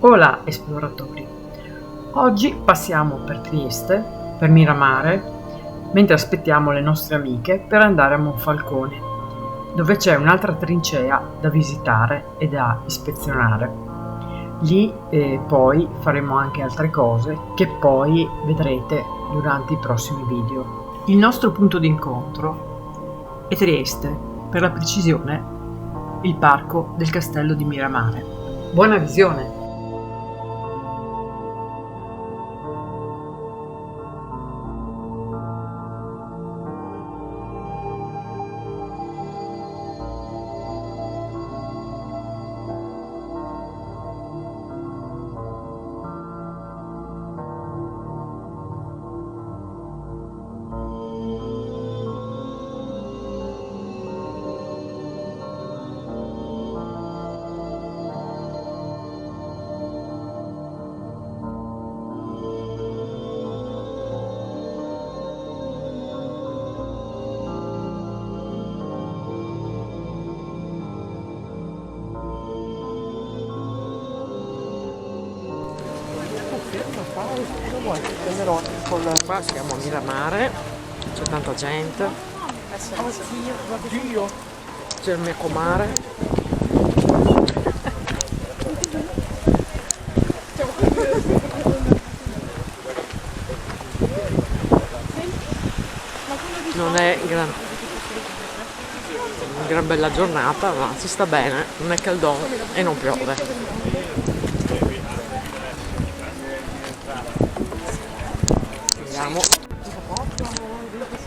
Hola esploratori! Oggi passiamo per Trieste, per Miramare, mentre aspettiamo le nostre amiche per andare a Monfalcone, dove c'è un'altra trincea da visitare e da ispezionare. Lì poi faremo anche altre cose che poi vedrete durante i prossimi video. Il nostro punto d'incontro è Trieste, per la precisione il parco del Castello di Miramare. Buona visione! Qua siamo a Miramare, c'è tanta gente, c'è il mio comare. Non è una gran bella giornata, ma si sta bene, non è caldone e non piove. Andiamo.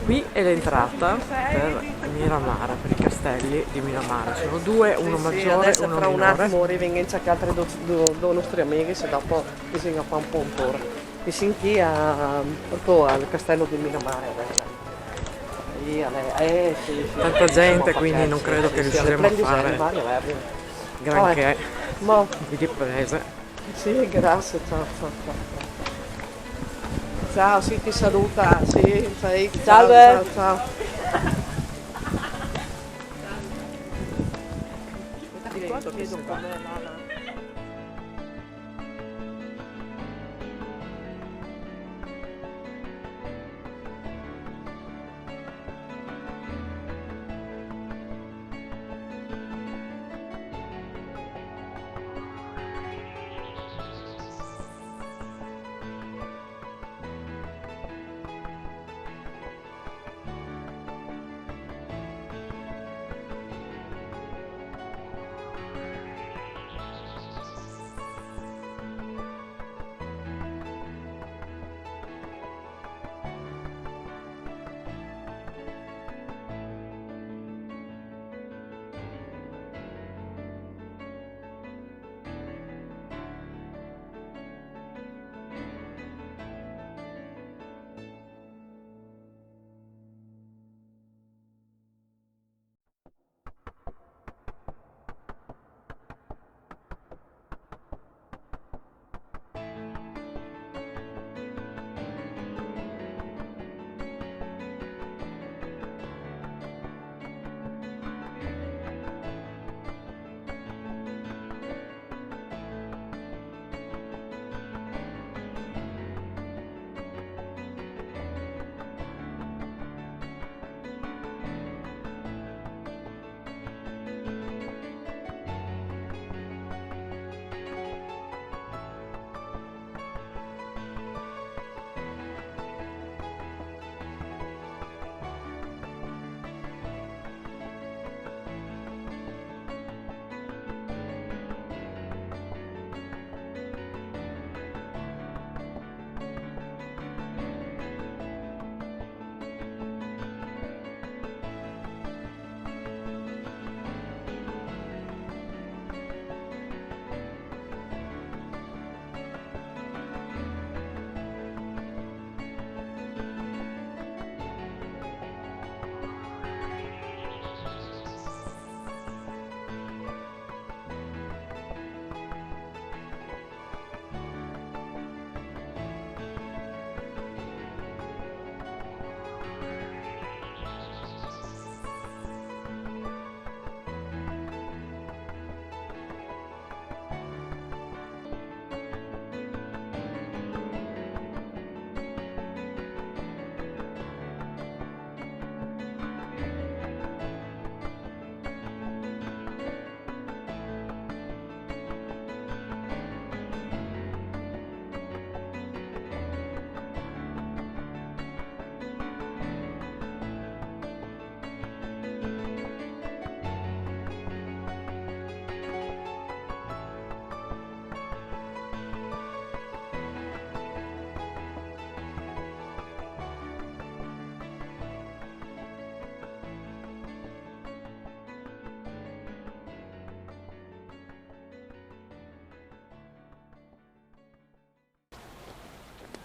Qui è l'entrata per Miramare, per i castelli di Miramare. Sono due, uno maggiore e uno fra un minore. attimo rivengono anche altri due nostri amici e dopo bisogna fare un po' un tour. E sin qui al castello di Miramare. Sì. Tanta gente, quindi non credo che riusciremo a fare granché di riprese. Sì, grazie, ciao. Ciao, sì, ti saluta, sì, ciao.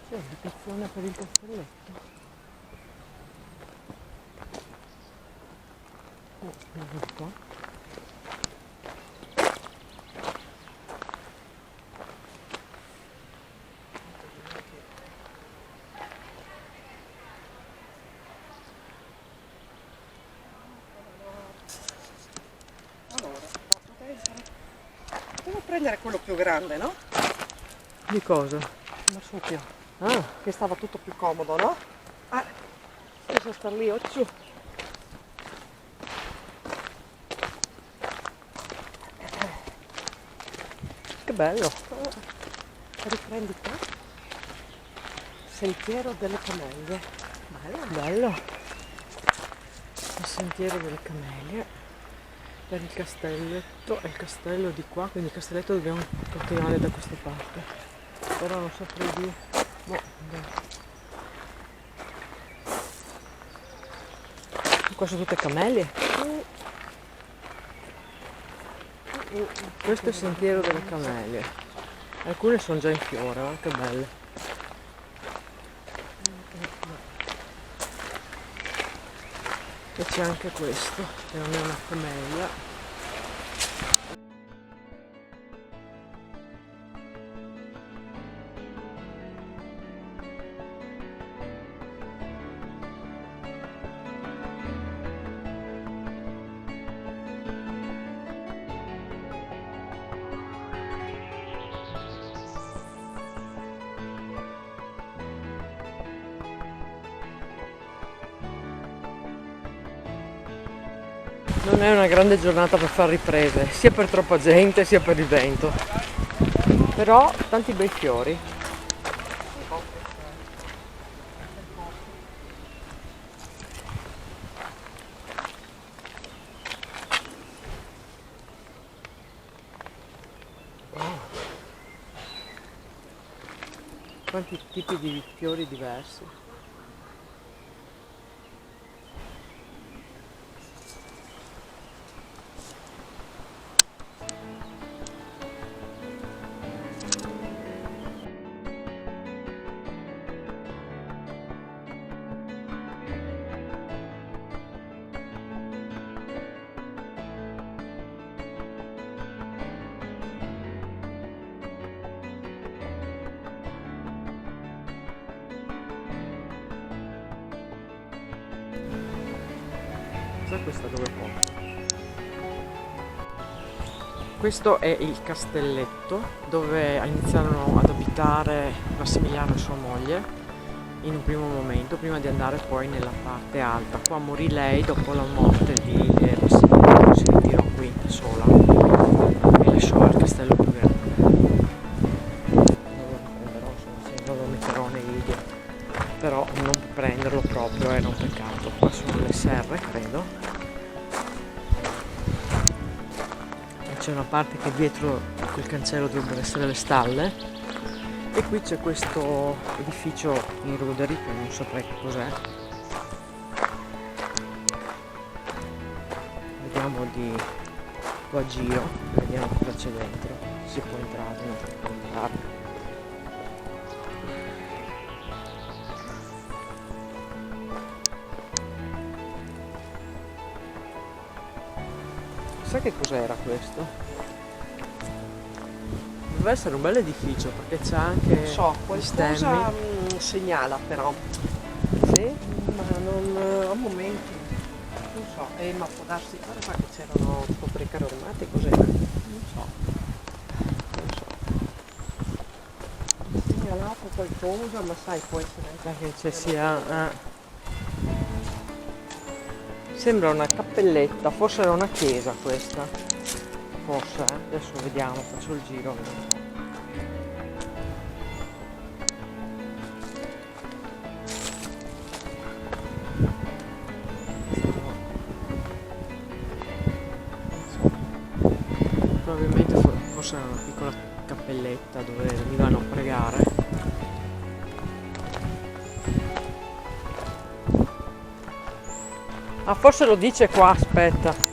C'è l'indicazione per il castelletto. Qua. Allora, devo prendere quello più grande, no? Di cosa? Il marsupio. Ah, che stava tutto più comodo, no? Adesso sta lì, occhio. Che bello. Riprendi qua. Sentiero delle Camelie. Bello. Bello. Il sentiero delle Camelie. Per il castelletto. È il castello di qua, quindi il castelletto dobbiamo continuare da questa parte. Però non saprei dire. No, qua sono tutte camelie. Questo è il sentiero delle camelie. Alcune sono già in fiore, che belle. E c'è anche questo, che non è una camelia. Non è una grande giornata per fare riprese, sia per troppa gente sia per il vento. Però tanti bei fiori. Oh. Quanti tipi di fiori diversi. Cos'è questa dove posso? Questo è il castelletto dove iniziarono ad abitare Massimiliano e sua moglie in un primo momento, prima di andare poi nella parte alta. Qua morì lei dopo la morte di Massimiliano, si ritirò qui da sola e lasciò il castello più grande. Non lo riprenderò, non lo metterò nei video, però non prenderlo proprio era un peccato. Qua sono le serre, credo. C'è una parte che dietro quel cancello dovrebbero essere le stalle e qui c'è questo edificio in ruderi che non saprei che cos'è. Vediamo di qua a giro, vediamo cosa c'è dentro, si può entrare, non si può entrare. Sai che cos'era questo? Deve essere un bel edificio perché c'è anche Non so, gli stemmi. qualcosa segnala però. Sì? Ma non a momenti. Non so, ma può darsi, guarda qua che c'erano tipo precari armati, cos'era? Non so. Segnalato qualcosa, ma sai, può essere anche Che ci sia. Sembra una cappelletta, forse era una chiesa questa. Forse, adesso vediamo, faccio il giro. Probabilmente forse era una piccola cappelletta dove venivano a pregare. Ah, forse lo dice qua, aspetta.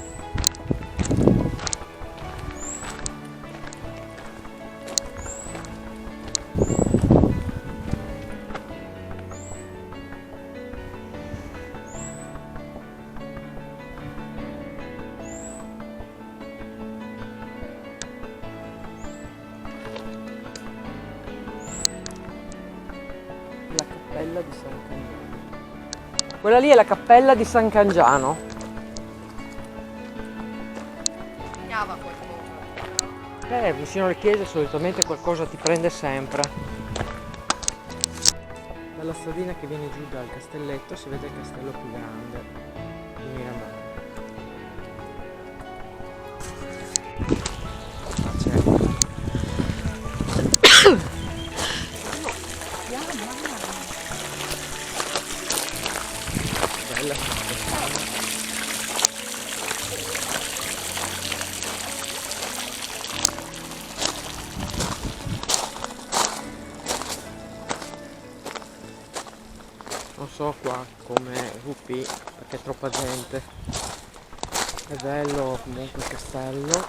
la cappella di San Cangiano. Quella lì è la cappella di San Cangiano. Vicino alle chiese solitamente qualcosa ti prende sempre. Dalla stradina che viene giù dal castelletto si vede il castello più grande di Miramare. Bella. Non so qua come VP perché è troppa gente. È bello comunque il castello.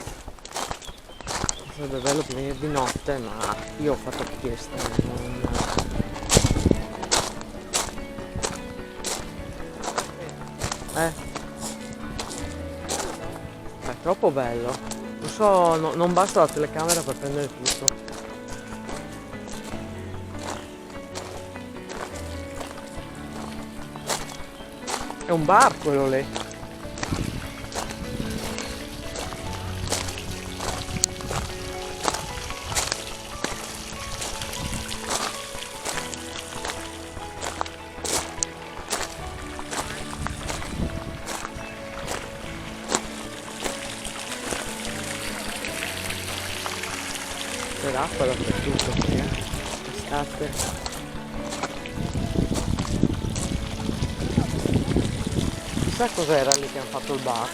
Sarebbe bello venire di notte, ma io ho fatto richiesta. È troppo bello. Non so, non basta la telecamera per prendere tutto. È un bar quello lì. C'è l'acqua dappertutto qui, Estate. Chissà cos'era lì che hanno fatto il bar.